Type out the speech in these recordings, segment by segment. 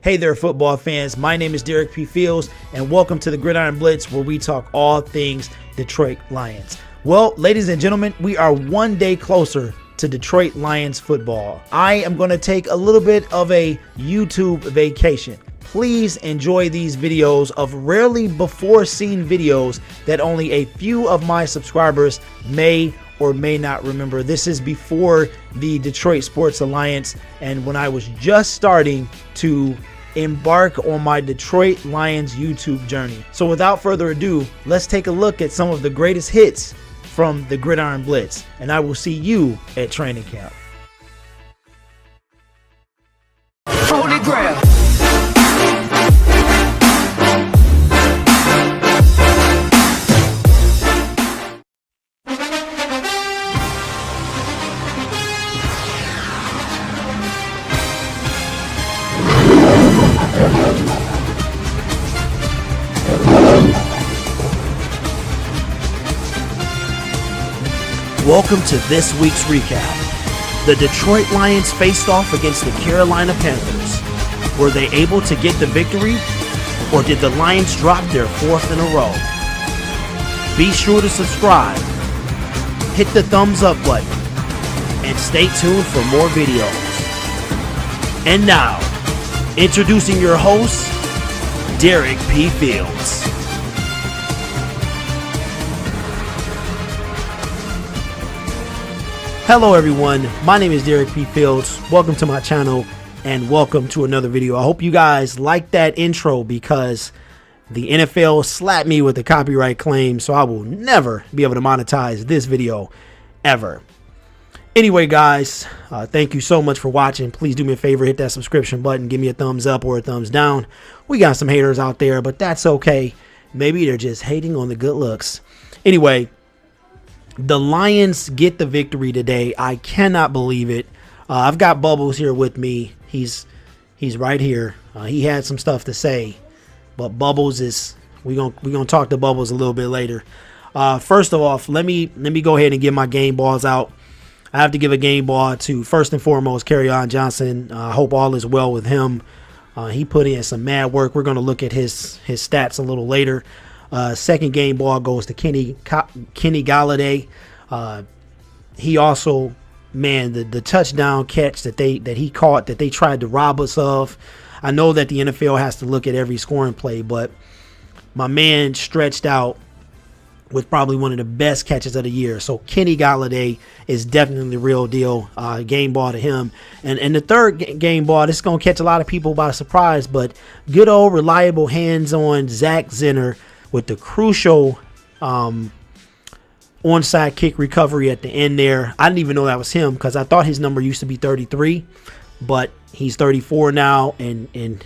Hey there, football fans. My name is Derek P. Fields, and welcome to the Gridiron Blitz, where we talk all things Detroit Lions. Well, ladies and gentlemen, we are one day closer to Detroit Lions football. I am going to take a little bit of a YouTube vacation. Please enjoy these videos of rarely before seen videos that only a few of my subscribers may or may not remember. This is before the Detroit Sports Alliance and when I was just starting to embark on my Detroit Lions YouTube journey. So without further ado, let's take a look at some of the greatest hits from the Gridiron Blitz, and I will see you at training camp. Holy grail. Welcome to this week's recap. The Detroit Lions faced off against the Carolina Panthers. Were they able to get the victory, or did the Lions drop their fourth in a row? Be sure to subscribe, hit the thumbs up button, and stay tuned for more videos. And now, introducing your host, Derek P. Fields. Hello everyone, my name is Derek P. Fields. Welcome to my channel and welcome to another video. I hope you guys like that intro because the NFL slapped me with a copyright claim, so I will never be able to monetize this video ever. Anyway guys, thank you so much for watching. Please do me a favor, hit that subscription button, give me a thumbs up or a thumbs down. We got some haters out there, but that's okay. Maybe they're just hating on the good looks. Anyway, the Lions get the victory today. I cannot believe it. I've got Bubbles here with me. He's right here. He had some stuff to say, but Bubbles is we gonna talk to Bubbles a little bit later. First of all, let me go ahead and get my game balls out. I have to give a game ball to, first and foremost, Kerryon Johnson. I hope all is well with him. He put in some mad work. We're gonna look at his stats a little later. Second game ball goes to Kenny Golladay. He also, man, the touchdown catch that he caught, that they tried to rob us of. I know that the NFL has to look at every scoring play, but my man stretched out with probably one of the best catches of the year. So Kenny Golladay is definitely the real deal. Game ball to him. And the third game ball, this is going to catch a lot of people by surprise, but good old reliable hands-on Zach Zenner with the crucial onside kick recovery at the end there. I didn't even know that was him because I thought his number used to be 33, but he's 34 now, and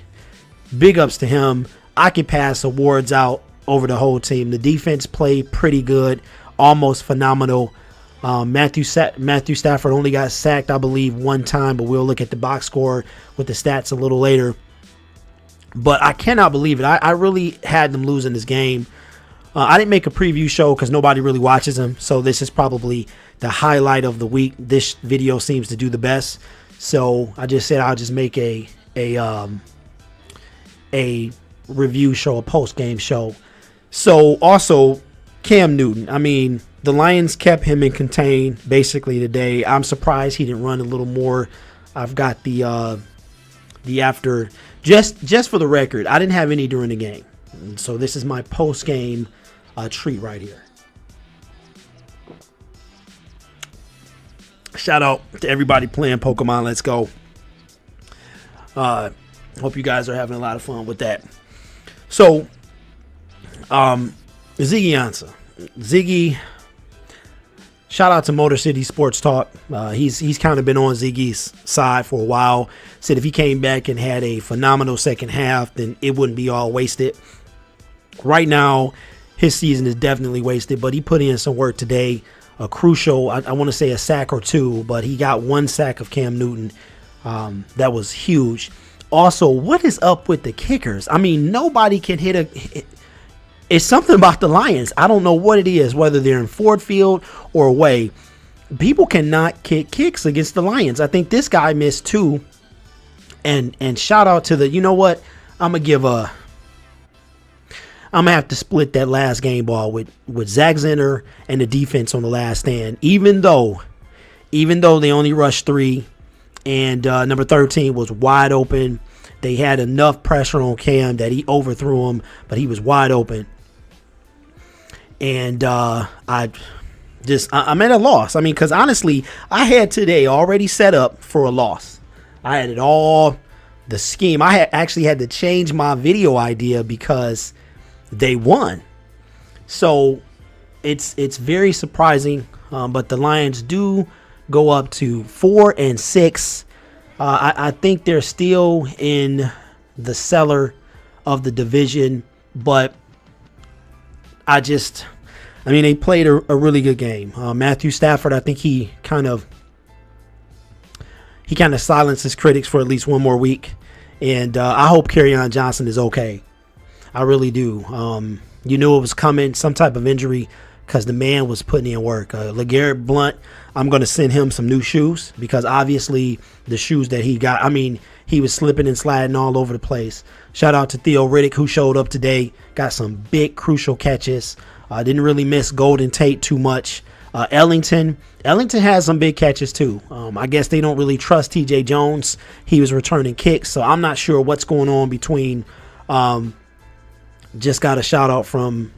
big ups to him. I can pass awards out over the whole team. The defense played pretty good, almost phenomenal. Matthew Stafford only got sacked, I believe, one time, but we'll look at the box score with the stats a little later. But I cannot believe it. I really had them losing this game. I didn't make a preview show because nobody really watches them. So this is probably the highlight of the week. This video seems to do the best. So I just said I'll just make a review show, a post-game show. So also Cam Newton. I mean, the Lions kept him in contain basically today. I'm surprised he didn't run a little more. I've got the after. Just for the record, I didn't have any during the game. So this is my post-game treat right here. Shout out to everybody playing Pokemon Let's Go. Hope you guys are having a lot of fun with that. So, Ziggy Ansah. Ziggy, shout out to Motor City Sports Talk. He's kind of been on Ziggy's side for a while. Said if he came back and had a phenomenal second half, then it wouldn't be all wasted. Right now, his season is definitely wasted, but he put in some work today. A crucial, I want to say a sack or two, but he got one sack of Cam Newton. That was huge. Also, what is up with the kickers? I mean, nobody can hit it's something about the Lions. I don't know what it is, whether they're in Ford Field or away. People cannot kick kicks against the Lions. I think this guy missed two, And shout out to the, you know what? I'm gonna have to split that last game ball with Zach Zinner and the defense on the last stand. Even though they only rushed 3 and number 13 was wide open. They had enough pressure on Cam that he overthrew him, but he was wide open. And I'm at a loss. I mean, because honestly, I had today already set up for a loss. I had it all, the scheme. I actually had to change my video idea because they won. So it's very surprising, but the Lions do go up to 4-6. I think they're still in the cellar of the division, but they played a really good game. Matthew Stafford, I think he kind of silenced his critics for at least one more week, and I hope Kerryon Johnson is okay. I really do. You knew it was coming, some type of injury, because the man was putting in work. LeGarrette Blount, I'm going to send him some new shoes, because obviously the shoes that he got, he was slipping and sliding all over the place. Shout out to Theo Riddick, who showed up today, got some big crucial catches. Didn't really miss Golden Tate too much. Ellington has some big catches too. I guess they don't really trust TJ Jones. He was returning kicks, so I'm not sure what's going on between. Just got a shout out from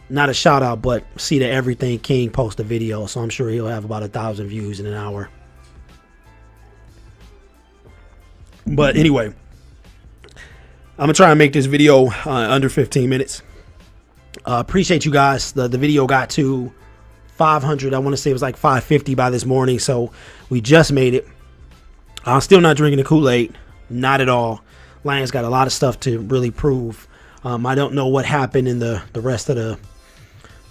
not a shout out, but see that Everything King post a video, so I'm sure he'll have about 1,000 views in an hour. But anyway, I'm gonna try and make this video under 15 minutes. Appreciate you guys. The video got to 500. I want to say it was like 550 by this morning, so we just made it. I'm still not drinking the Kool-Aid, not at all. Lions got a lot of stuff to really prove. I don't know what happened in the rest of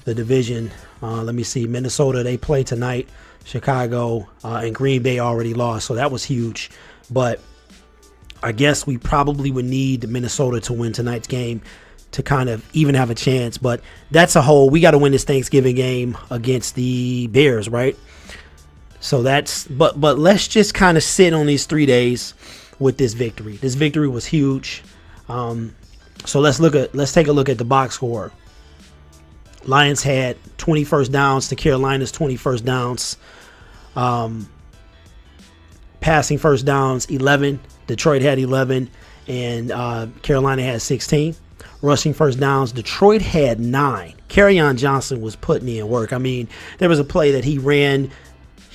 the division. Let me see. Minnesota, they play tonight. Chicago and Green Bay already lost, so that was huge. But I guess we probably would need Minnesota to win tonight's game to kind of even have a chance. But that's a whole, we got to win this Thanksgiving game against the Bears, right? So that's, but let's just kind of sit on these 3 days with this victory. This victory was huge. So let's take a look at the box score. Lions had 20 first downs to Carolina's 20 first downs. Passing first downs 11. Detroit had 11, and Carolina had 16. Rushing first downs, Detroit had 9. Kerryon Johnson was putting in work. I mean, there was a play that he ran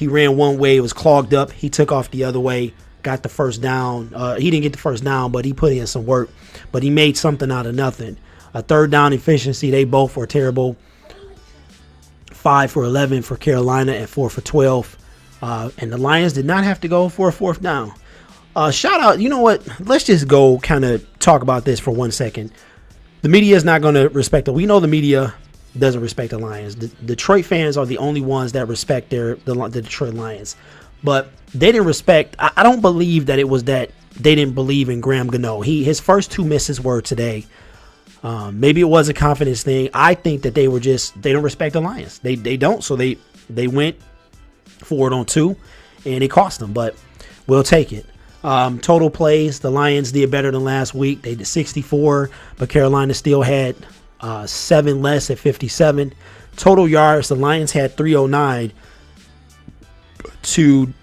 one way, it was clogged up. He took off the other way, got the first down. He didn't get the first down, but he put in some work. But he made something out of nothing. A third down efficiency, they both were terrible. 5 for 11 for Carolina and 4 for 12. And the Lions did not have to go for a fourth down. Shout out, you know what? Let's just go kind of talk about this for 1 second. The media is not going to respect it. We know the media doesn't respect the Lions. The Detroit fans are the only ones that respect the Detroit Lions. But they didn't respect. I don't believe that it was that they didn't believe in Graham Gano. His first 2 misses were today. Maybe it was a confidence thing. I think that they don't respect the Lions. They don't. So they went forward on 2, and it cost them. But we'll take it. Total plays, the Lions did better than last week. They did 64, but Carolina still had 7 less at 57. Total yards, the Lions had 309 to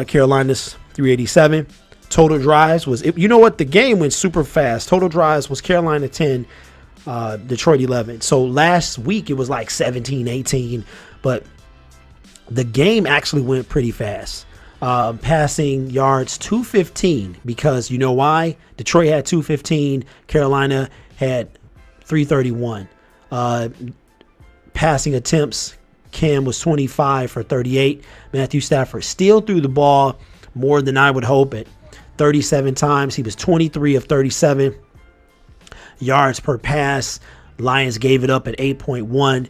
Carolina's 387. Total drives was, you know what, the game went super fast. Total drives was Carolina 10, Detroit 11. So last week it was like 17, 18, but the game actually went pretty fast. Passing yards 215, because you know why? Detroit had 215, Carolina had 331. Passing attempts, Cam was 25 for 38. Matthew Stafford still threw the ball more than I would hope it. 37 times. He was 23 of 37. Yards per pass, Lions gave it up at 8.1.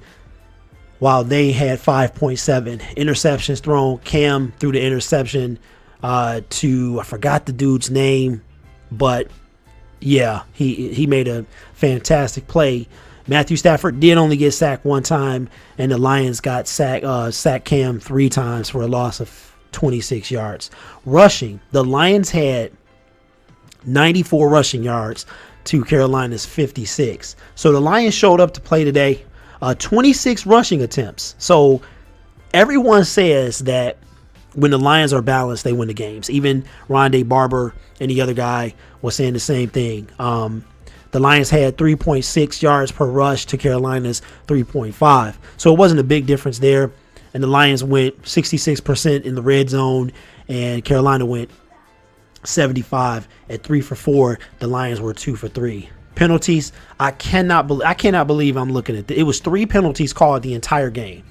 While they had 5.7. Interceptions thrown, Cam threw the interception to, I forgot the dude's name, but yeah, he made a fantastic play. Matthew Stafford did only get sacked 1 time, and the Lions got sacked Cam 3 times for a loss of 26 yards. Rushing, the Lions had 94 rushing yards to Carolina's 56. So the Lions showed up to play today. 26 rushing attempts. So everyone says that when the Lions are balanced, they win the games. Even Rondé Barber and the other guy was saying the same thing. The Lions had 3.6 yards per rush to Carolina's 3.5. So it wasn't a big difference there. And the Lions went 66% in the red zone, and Carolina went 75 at 3 for 4. The Lions were 2 for 3. Penalties, I cannot believe I'm looking at it. It was 3 penalties called the entire game.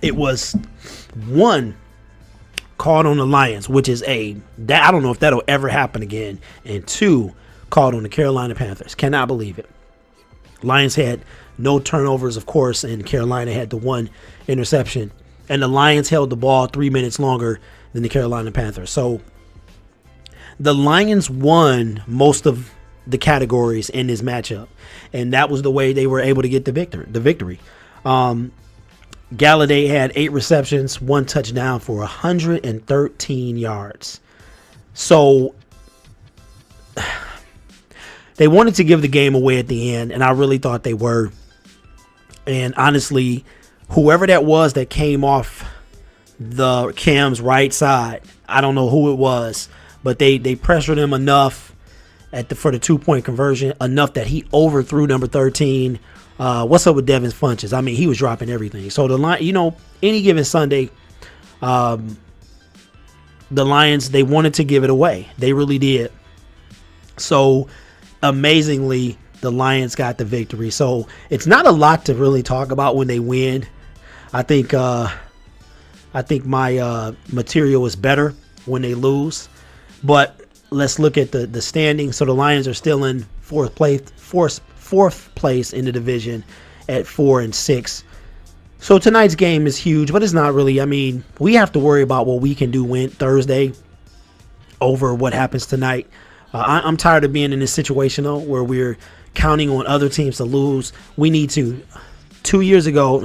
It was 1 called on the Lions, which is I don't know if that'll ever happen again, and 2 called on the Carolina Panthers. Cannot believe it. Lions had no turnovers, of course, and Carolina had the 1 interception. And the Lions held the ball 3 minutes longer than the Carolina Panthers. So the Lions won most of the categories in this matchup, and that was the way they were able to get the victory. Galladay had 8 receptions, 1 touchdown for 113 yards. So they wanted to give the game away at the end, and I really thought they were. And honestly, whoever that was that came off the Cam's right side, I don't know who it was, but they pressured him enough for the 2-point conversion, enough that he overthrew number 13. What's up with Devin Funches? I mean, he was dropping everything. So the line, any given Sunday, the Lions, they wanted to give it away. They really did. So amazingly, the Lions got the victory. So it's not a lot to really talk about when they win. I think my material is better when they lose. But let's look at the standings. So the Lions are still in fourth place in the division at 4-6. So tonight's game is huge, but it's not really. I mean, we have to worry about what we can do Thursday over what happens tonight. I'm tired of being in this situation though, where we're counting on other teams to lose. We need to. 4 years ago, we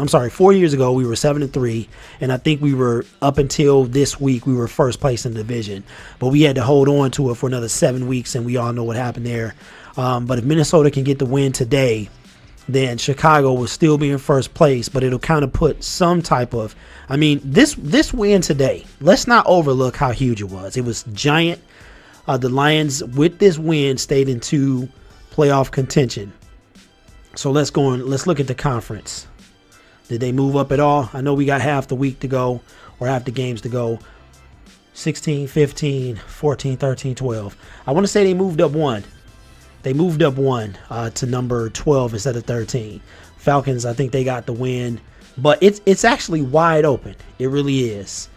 were 7-3, and I think we were, up until this week, we were first place in the division. But we had to hold on to it for another 7 weeks, and we all know what happened there. But if Minnesota can get the win today, then Chicago will still be in first place, but it'll kind of put some type of, I mean, this win today, let's not overlook how huge it was. It was giant. The Lions, with this win, stayed into playoff contention. So let's look at the conference. Did they move up at all? I know we got half the week to go, or half the games to go. 16, 15, 14, 13, 12. I want to say they moved up 1. They moved up 1 to number 12 instead of 13. Falcons, I think they got the win. But it's actually wide open. It really is.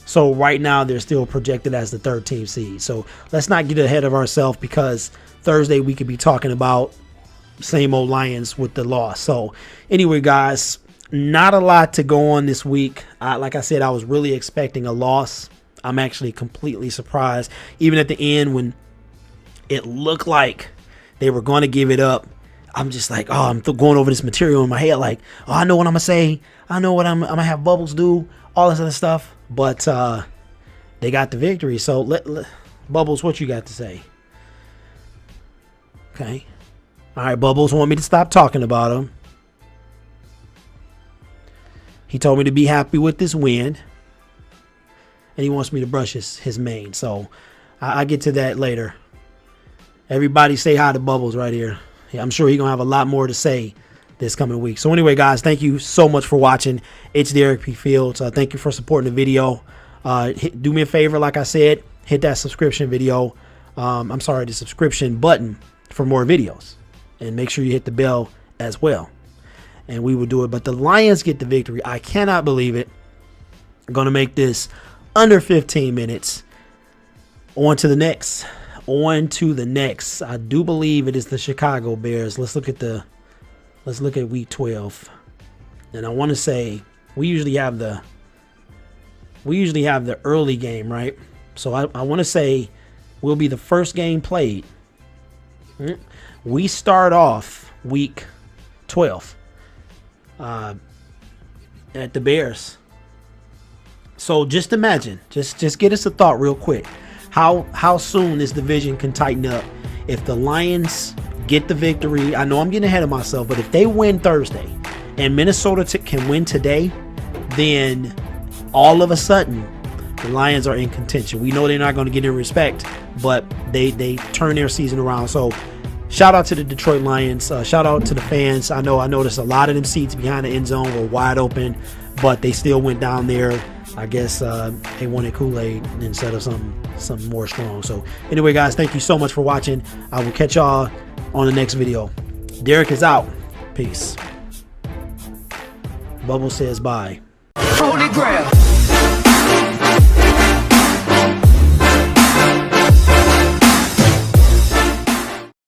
So right now they're still projected as the 13th seed. So let's not get ahead of ourselves, because Thursday we could be talking about same old Lions with the loss. So anyway, guys, not a lot to go on this week. Like I said, I was really expecting a loss. I'm actually completely surprised. Even at the end when it looked like they were going to give it up, I'm just like, oh, I'm going over this material in my head like, oh, I know what I'm going to say. I know what I'm going to have Bubbles do, all this other stuff. But they got the victory. So, Bubbles, what you got to say? Okay. All right, Bubbles want me to stop talking about him. He told me to be happy with this win. And he wants me to brush his mane. So, I'll get to that later. Everybody say hi to Bubbles right here. Yeah, I'm sure he's going to have a lot more to say this coming week. So anyway, guys, thank you so much for watching. It's Derek P. Fields. Thank you for supporting the video. Do me a favor, like I said, hit that subscription the subscription button for more videos. And make sure you hit the bell as well. And we will do it. But the Lions get the victory. I cannot believe it. I'm going to make this under 15 minutes. On to the next. I do believe it is the Chicago Bears. Let's look at week 12. And I want to say we usually have the early game, right? So I want to say will be the first game played. We start off week 12 at the Bears. So just imagine, just get us a thought real quick. How soon this division can tighten up if the Lions get the victory. I know I'm getting ahead of myself, but if they win Thursday and Minnesota can win today, then all of a sudden the Lions are in contention. We know they're not going to get any respect, but they turn their season around. So shout out to the Detroit Lions. Shout out to the fans. I noticed a lot of them seats behind the end zone were wide open, but they still went down there. I guess they wanted Kool-Aid instead of something more strong. So anyway, guys, thank you so much for watching. I will catch y'all on the next video. Derek is out. Peace. Bubble says bye. Holy Grail.